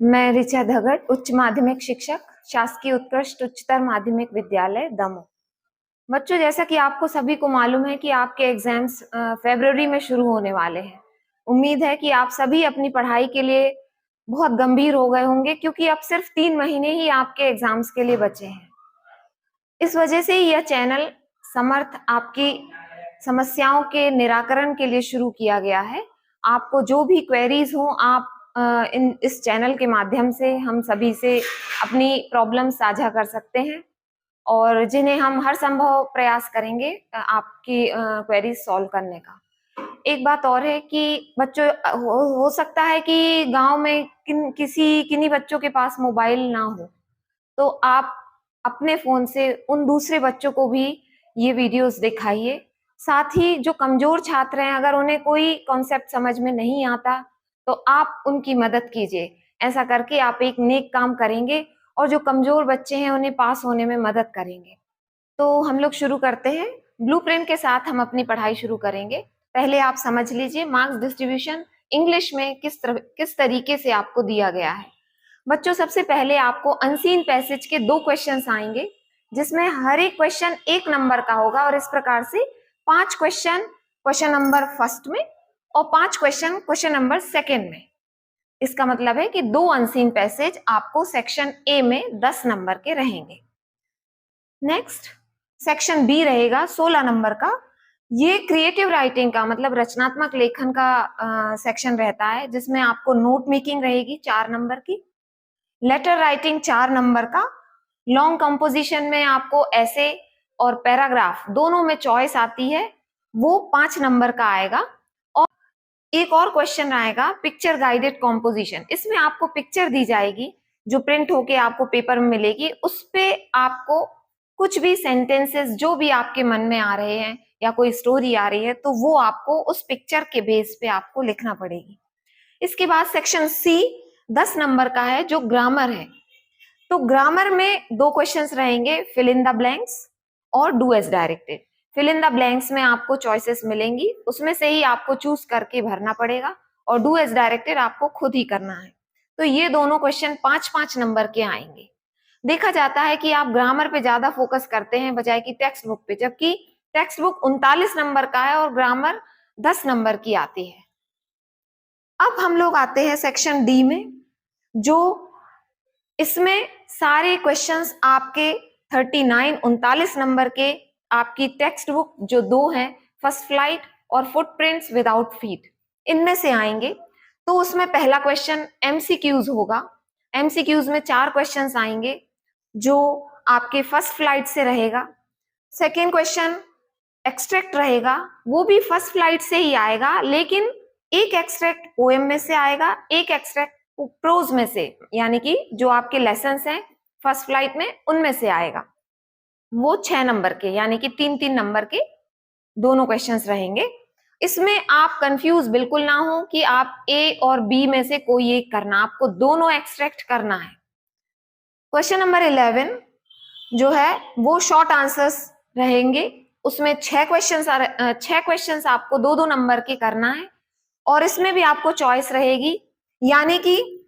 मैं ऋचा धगट, उच्च माध्यमिक शिक्षक, शासकीय उत्कृष्ट उच्चतर माध्यमिक विद्यालय दमोह। बच्चों, जैसा कि आपको सभी को मालूम है कि आपके एग्जाम्स फरवरी में शुरू होने वाले हैं। उम्मीद है कि आप सभी अपनी पढ़ाई के लिए बहुत गंभीर हो गए होंगे, क्योंकि अब सिर्फ 3 महीने ही आपके एग्जाम्स के लिए बचे हैं। इस वजह से यह चैनल समर्थ आपकी समस्याओं के निराकरण के लिए शुरू किया गया है। आपको जो भी क्वेरीज हो, आप इस चैनल के माध्यम से हम सभी से अपनी प्रॉब्लम साझा कर सकते हैं, और जिन्हें हम हर संभव प्रयास करेंगे आपकी क्वेरीज सॉल्व करने का। एक बात और है कि बच्चों, हो सकता है कि गांव में किन्हीं बच्चों के पास मोबाइल ना हो, तो आप अपने फोन से उन दूसरे बच्चों को भी ये वीडियोस दिखाइए। साथ ही जो कमजोर छात्र हैं, अगर उन्हें कोई कॉन्सेप्ट समझ में नहीं आता तो आप उनकी मदद कीजिए। ऐसा करके आप एक नेक काम करेंगे और जो कमजोर बच्चे हैं उन्हें पास होने में मदद करेंगे। तो हम लोग शुरू करते हैं। ब्लूप्रिंट के साथ हम अपनी पढ़ाई शुरू करेंगे। पहले आप समझ लीजिए मार्क्स डिस्ट्रीब्यूशन इंग्लिश में किस तरीके से आपको दिया गया है। बच्चों, सबसे पहले आपको अनसीन पैसेज के 2 क्वेश्चंस आएंगे, जिसमें हर एक क्वेश्चन 1 नंबर का होगा, और इस प्रकार से 5 क्वेश्चन नंबर फर्स्ट में और 5 क्वेश्चन नंबर सेकेंड में। इसका मतलब है कि 2 अनसीन पैसेज आपको सेक्शन ए में 10 नंबर के रहेंगे। नेक्स्ट, सेक्शन बी रहेगा 16 नंबर का। ये क्रिएटिव राइटिंग का मतलब रचनात्मक लेखन का सेक्शन रहता है, जिसमें आपको नोट मेकिंग रहेगी 4 नंबर की, लेटर राइटिंग 4 नंबर का, लॉन्ग कंपोजिशन में आपको ऐसे और पैराग्राफ दोनों में चॉइस आती है, वो 5 नंबर का आएगा। और एक और क्वेश्चन आएगा पिक्चर गाइडेड कॉम्पोजिशन। इसमें आपको पिक्चर दी जाएगी जो प्रिंट होके आपको पेपर में मिलेगी। उस पे आपको कुछ भी सेंटेंसेस जो भी आपके मन में आ रहे हैं या कोई स्टोरी आ रही है, तो वो आपको उस पिक्चर के बेस पे आपको लिखना पड़ेगी। इसके बाद सेक्शन सी 10 नंबर का है, जो ग्रामर है। तो ग्रामर में 2 क्वेश्चंस रहेंगे, फिल इन द ब्लैंक्स और do as directed. Fill in the blanks में आपको चॉइसेस मिलेंगी, उसमें से ही आपको चूज करके भरना पड़ेगा, और डू एज डायरेक्टेड आपको खुद ही करना है। तो ये दोनों क्वेश्चन 5-5 नंबर के आएंगे। देखा जाता है कि आप ग्रामर पे ज्यादा फोकस करते हैं बजाय कि टेक्स्ट बुक पे, जबकि टेक्स्ट बुक 39 नंबर का है और ग्रामर 10 नंबर की आती है। अब हम लोग आते हैं सेक्शन डी में, जो इसमें सारे क्वेश्चंस आपके 39 नंबर के आपकी टेक्स्ट बुक जो 2 हैं, फर्स्ट फ्लाइट और फुटप्रिंट्स विदाउट फीट, इनमें से आएंगे। तो उसमें पहला क्वेश्चन एमसीक्यूज होगा। एमसीक्यूज में 4 क्वेश्चंस आएंगे जो आपके फर्स्ट फ्लाइट से रहेगा। सेकेंड क्वेश्चन एक्सट्रैक्ट रहेगा, वो भी फर्स्ट फ्लाइट से ही आएगा, लेकिन एक एक्सट्रैक्ट पोएम में से आएगा, एक एक्सट्रैक्ट प्रोज में से, यानी कि जो आपके लेसन्स हैं फर्स्ट फ्लाइट में उनमें से आएगा। वो 6 नंबर के, यानी कि 3-3 नंबर के दोनों क्वेश्चंस रहेंगे। इसमें आप कंफ्यूज बिल्कुल ना हो कि आप ए और बी में से कोई एक करना, आपको दोनों एक्सट्रैक्ट करना है। क्वेश्चन नंबर 11 जो है वो शॉर्ट आंसर्स रहेंगे। उसमें 6 क्वेश्चंस आपको 2-2 नंबर के करना है, और इसमें भी आपको चॉइस रहेगी, यानी कि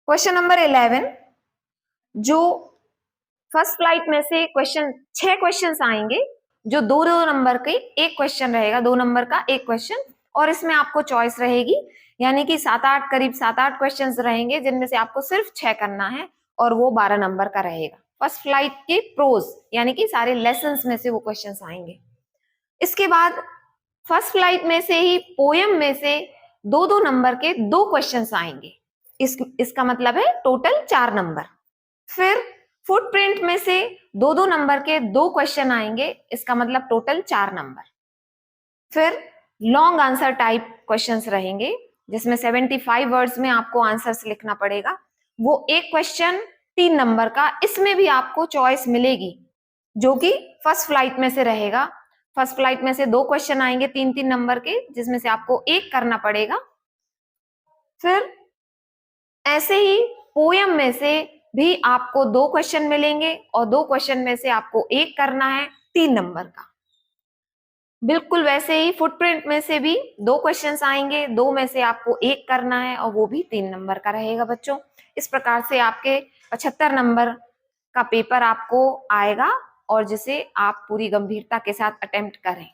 क्वेश्चन नंबर 11 जो फर्स्ट फ्लाइट में से 6 क्वेश्चंस आएंगे, जो 2-2 नंबर के, एक क्वेश्चन रहेगा 2 नंबर का एक क्वेश्चन, और इसमें आपको चॉइस रहेगी, यानी कि करीब 7-8 क्वेश्चंस रहेंगे, जिनमें से आपको सिर्फ 6 करना है, और वो 12 नंबर का रहेगा। फर्स्ट फ्लाइट के प्रोज, यानी कि सारे लेसन्स में से वो क्वेश्चंस आएंगे। इसके बाद फर्स्ट फ्लाइट में से ही पोयम में से 2-2 नंबर के 2 क्वेश्चंस आएंगे। इसका मतलब है टोटल 4 नंबर। फिर फुटप्रिंट में से 2-2 नंबर के 2 क्वेश्चन आएंगे, इसका मतलब टोटल 4 नंबर। फिर लॉन्ग आंसर टाइप क्वेश्चंस रहेंगे, जिसमें 75 वर्ड्स में आपको आंसर्स लिखना पड़ेगा। वो एक क्वेश्चन 3 नंबर का, इसमें भी आपको चॉइस मिलेगी, जो कि फर्स्ट फ्लाइट में से रहेगा। फर्स्ट फ्लाइट में से 2 क्वेश्चन आएंगे 3-3 नंबर के, जिसमें से आपको एक करना पड़ेगा। फिर ऐसे ही पोयम में से भी आपको 2 क्वेश्चन मिलेंगे, और 2 क्वेश्चन में से आपको एक करना है 3 नंबर का। बिल्कुल वैसे ही फुटप्रिंट में से भी 2 क्वेश्चंस आएंगे, 2 में से आपको 1 करना है और वो भी 3 नंबर का रहेगा बच्चों। इस प्रकार से आपके 75 नंबर का पेपर आपको आएगा और जिसे आप पूरी गंभीरता के साथ अटेम्प्ट करें।